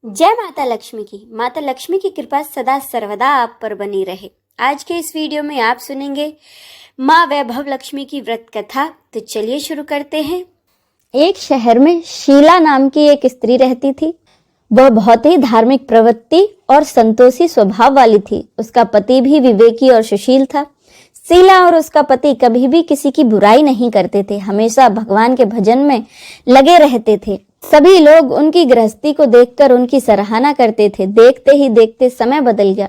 जय माता लक्ष्मी की। माता लक्ष्मी की कृपा सदा सर्वदा आप पर बनी रहे। आज के इस वीडियो में आप सुनेंगे माँ वैभव लक्ष्मी की व्रत कथा। तो चलिए शुरू करते हैं। एक शहर में शीला नाम की एक स्त्री रहती थी। वह बहुत ही धार्मिक प्रवृत्ति और संतोषी स्वभाव वाली थी। उसका पति भी विवेकी और सुशील था। शीला और उसका पति कभी भी किसी की बुराई नहीं करते थे, हमेशा भगवान के भजन में लगे रहते थे। सभी लोग उनकी गृहस्थी को देखकर उनकी सराहना करते थे। देखते ही देखते समय बदल गया।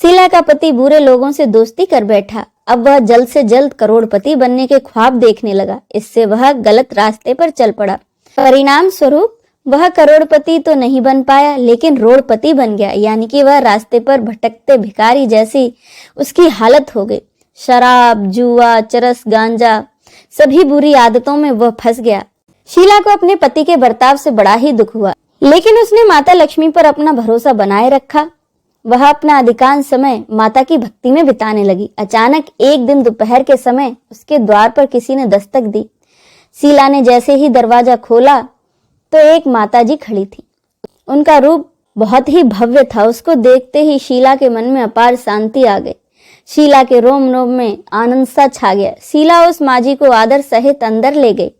शीला का पति बुरे लोगों से दोस्ती कर बैठा। अब वह जल्द से जल्द करोड़पति बनने के ख्वाब देखने लगा। इससे वह गलत रास्ते पर चल पड़ा। परिणाम स्वरूप वह करोड़पति तो नहीं बन पाया, लेकिन रोड़पति बन गया। यानी कि वह रास्ते पर भटकते भिखारी जैसी उसकी हालत हो गई। शराब, जुआ, चरस, गांजा, सभी बुरी आदतों में वह फंस गया। शीला को अपने पति के बर्ताव से बड़ा ही दुख हुआ, लेकिन उसने माता लक्ष्मी पर अपना भरोसा बनाए रखा। वह अपना अधिकांश समय माता की भक्ति में बिताने लगी। अचानक एक दिन दोपहर के समय उसके द्वार पर किसी ने दस्तक दी। शीला ने जैसे ही दरवाजा खोला तो एक माताजी खड़ी थी। उनका रूप बहुत ही भव्य था। उसको देखते ही शीला के मन में अपार शांति आ गई। शीला के रोम रोम में आनंद सा छा गया। शीला उस माजी को आदर सहित अंदर ले गई।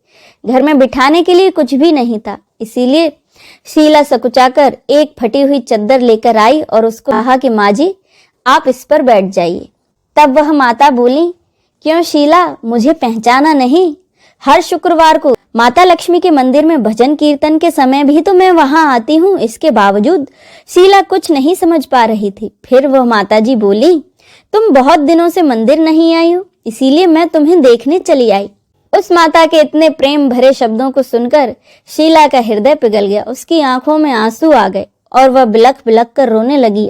घर में बिठाने के लिए कुछ भी नहीं था, इसीलिए शीला सकुचाकर एक फटी हुई चद्दर लेकर आई और उसको कहा कि माँ जी, आप इस पर बैठ जाइए। तब वह माता बोली, क्यों शीला, मुझे पहचाना नहीं? हर शुक्रवार को माता लक्ष्मी के मंदिर में भजन कीर्तन के समय भी तो मैं वहां आती हूँ। इसके बावजूद शीला कुछ नहीं समझ पा रही थी। फिर वह माताजी बोली, तुम बहुत दिनों से मंदिर नहीं आई हो, इसीलिए मैं तुम्हें देखने चली आई। उस माता के इतने प्रेम भरे शब्दों को सुनकर शीला का हृदय पिघल गया। उसकी आंखों में आंसू आ गए और वह बिलख बिलख कर रोने लगी।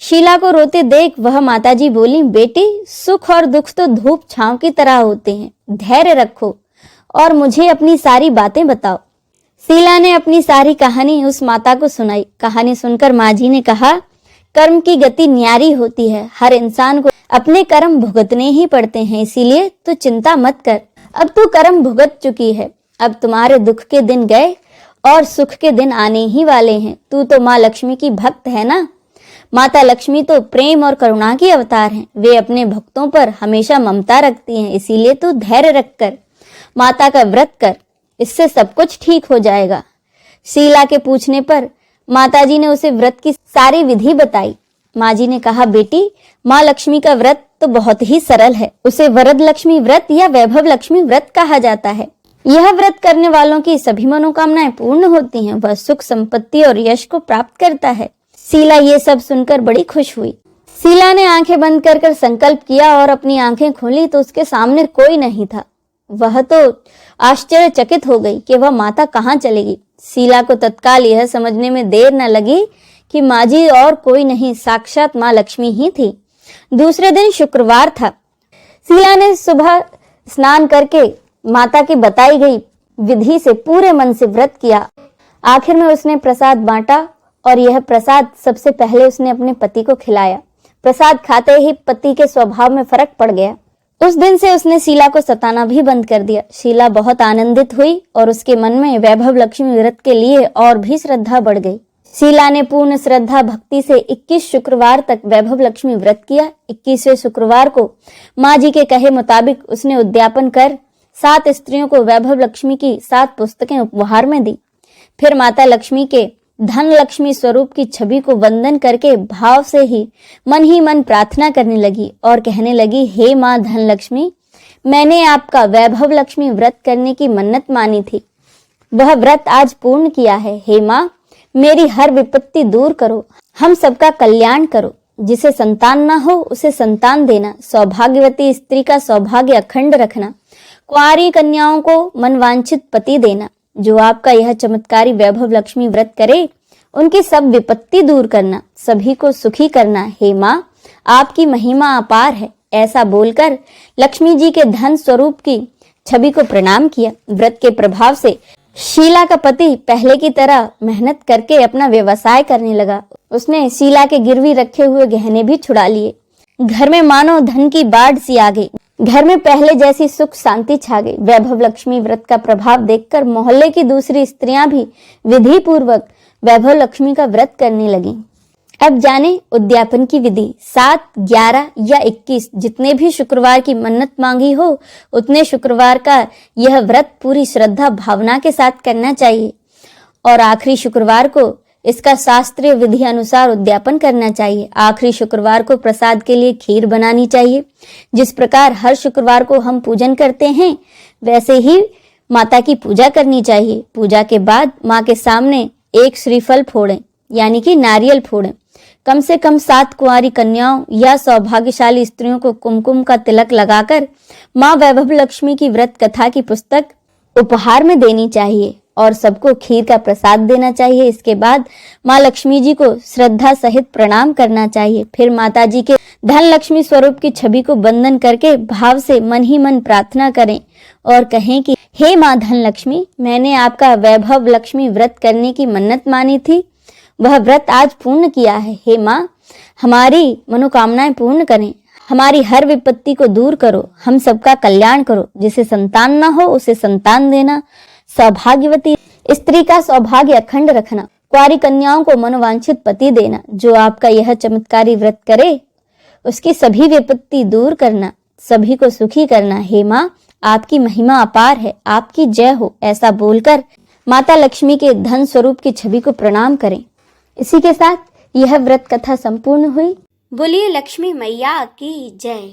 शीला को रोते देख वह माताजी बोली, बेटी, सुख और दुख तो धूप छांव की तरह होते हैं। धैर्य रखो और मुझे अपनी सारी बातें बताओ। शीला ने अपनी सारी कहानी उस माता को सुनाई। कहानी सुनकर माँ जी ने कहा, कर्म की गति न्यारी होती है। हर इंसान को अपने कर्म भुगतने ही पड़ते हैं, इसीलिए तू चिंता मत कर। अब तू कर्म भुगत चुकी है। अब तुम्हारे दुख के दिन गए और सुख के दिन आने ही वाले हैं। तू तो माँ लक्ष्मी की भक्त है ना। माता लक्ष्मी तो प्रेम और करुणा की अवतार हैं। वे अपने भक्तों पर हमेशा ममता रखती हैं। इसीलिए तू धैर्य रखकर माता का व्रत कर, इससे सब कुछ ठीक हो जाएगा। शीला के पूछने पर माताजी ने उसे व्रत की सारी विधि बताई। माँ जी ने कहा, बेटी, माँ लक्ष्मी का व्रत तो बहुत ही सरल है। उसे वरद लक्ष्मी व्रत या वैभव लक्ष्मी व्रत कहा जाता है। यह व्रत करने वालों की सभी मनोकामनाएं पूर्ण होती हैं। वह सुख, संपत्ति और यश को प्राप्त करता है। शीला ये सब सुनकर बड़ी खुश हुई। शीला ने आंखें बंद कर संकल्प किया और अपनी आंखें खोली तो उसके सामने कोई नहीं था। वह तो आश्चर्यचकित हो गई कि वह माता कहाँ चलेगी। शीला को तत्काल यह समझने में देर न लगी कि माँ जी और कोई नहीं, साक्षात माँ लक्ष्मी ही थी। दूसरे दिन शुक्रवार था। शीला ने सुबह स्नान करके माता की बताई गई विधि से पूरे मन से व्रत किया। आखिर में उसने प्रसाद बांटा और यह प्रसाद सबसे पहले उसने अपने पति को खिलाया। प्रसाद खाते ही पति के स्वभाव में फर्क पड़ गया। उस दिन से उसने शीला को सताना भी बंद कर दिया। शीला बहुत आनंदित हुई और उसके मन में वैभव लक्ष्मी व्रत के लिए और भी श्रद्धा बढ़ गई। शीला ने पूर्ण श्रद्धा भक्ति से 21 शुक्रवार तक वैभव लक्ष्मी व्रत किया। 21वें शुक्रवार को माँ जी के कहे मुताबिक उसने उद्यापन कर 7 स्त्रियों को वैभव लक्ष्मी की 7 पुस्तकें उपहार में दी। फिर माता लक्ष्मी के धन लक्ष्मी स्वरूप की छवि को वंदन करके भाव से ही मन प्रार्थना करने लगी और कहने लगी, हे माँ धन लक्ष्मी, मैंने आपका वैभव लक्ष्मी व्रत करने की मन्नत मानी थी। वह व्रत आज पूर्ण किया है। हे माँ, मेरी हर विपत्ति दूर करो, हम सबका कल्याण करो। जिसे संतान ना हो उसे संतान देना, सौभाग्यवती स्त्री का सौभाग्य अखंड रखना, कुंवारी कन्याओं को मनवांछित पति देना। जो आपका यह चमत्कारी वैभव लक्ष्मी व्रत करे उनकी सब विपत्ति दूर करना, सभी को सुखी करना। हे माँ, आपकी महिमा अपार है। ऐसा बोलकर लक्ष्मी जी के धन स्वरूप की छवि को प्रणाम किया। व्रत के प्रभाव से शीला का पति पहले की तरह मेहनत करके अपना व्यवसाय करने लगा। उसने शीला के गिरवी रखे हुए गहने भी छुड़ा लिए। घर में मानो धन की बाढ़ सी आ गई। घर में पहले जैसी सुख शांति छा गई। वैभव लक्ष्मी व्रत का प्रभाव देखकर मोहल्ले की दूसरी स्त्रियां भी विधि पूर्वक वैभव लक्ष्मी का व्रत करने लगी। अब जाने उद्यापन की विधि। 7, 11 या 21 जितने भी शुक्रवार की मन्नत मांगी हो उतने शुक्रवार का यह व्रत पूरी श्रद्धा भावना के साथ करना चाहिए और आखिरी शुक्रवार को इसका शास्त्रीय विधि अनुसार उद्यापन करना चाहिए। आखिरी शुक्रवार को प्रसाद के लिए खीर बनानी चाहिए। जिस प्रकार हर शुक्रवार को हम पूजन करते हैं वैसे ही माता की पूजा करनी चाहिए। पूजा के बाद माँ के सामने एक श्रीफल फोड़ें यानी कि नारियल फोड़ें। कम से कम 7 कुंवारी कन्याओं या सौभाग्यशाली स्त्रियों को कुमकुम का तिलक लगाकर माँ वैभव लक्ष्मी की व्रत कथा की पुस्तक उपहार में देनी चाहिए और सबको खीर का प्रसाद देना चाहिए। इसके बाद माँ लक्ष्मी जी को श्रद्धा सहित प्रणाम करना चाहिए। फिर माता जी के धन लक्ष्मी स्वरूप की छवि को वंदन करके भाव से मन ही मन प्रार्थना करें और कहें कि हे माँ धन लक्ष्मी, मैंने आपका वैभव लक्ष्मी व्रत करने की मन्नत मानी थी, वह व्रत आज पूर्ण किया है। हे माँ, हमारी मनोकामनाएं पूर्ण करें, हमारी हर विपत्ति को दूर करो, हम सबका कल्याण करो। जिसे संतान न हो उसे संतान देना, सौभाग्यवती स्त्री का सौभाग्य अखंड रखना, कुंवारी कन्याओं को मनोवांछित पति देना। जो आपका यह चमत्कारी व्रत करे उसकी सभी विपत्ति दूर करना, सभी को सुखी करना। हे माँ, आपकी महिमा अपार है, आपकी जय हो। ऐसा बोलकर माता लक्ष्मी के धन स्वरूप की छवि को प्रणाम करें। इसी के साथ यह व्रत कथा संपूर्ण हुई। बोलिए लक्ष्मी मैया की जय।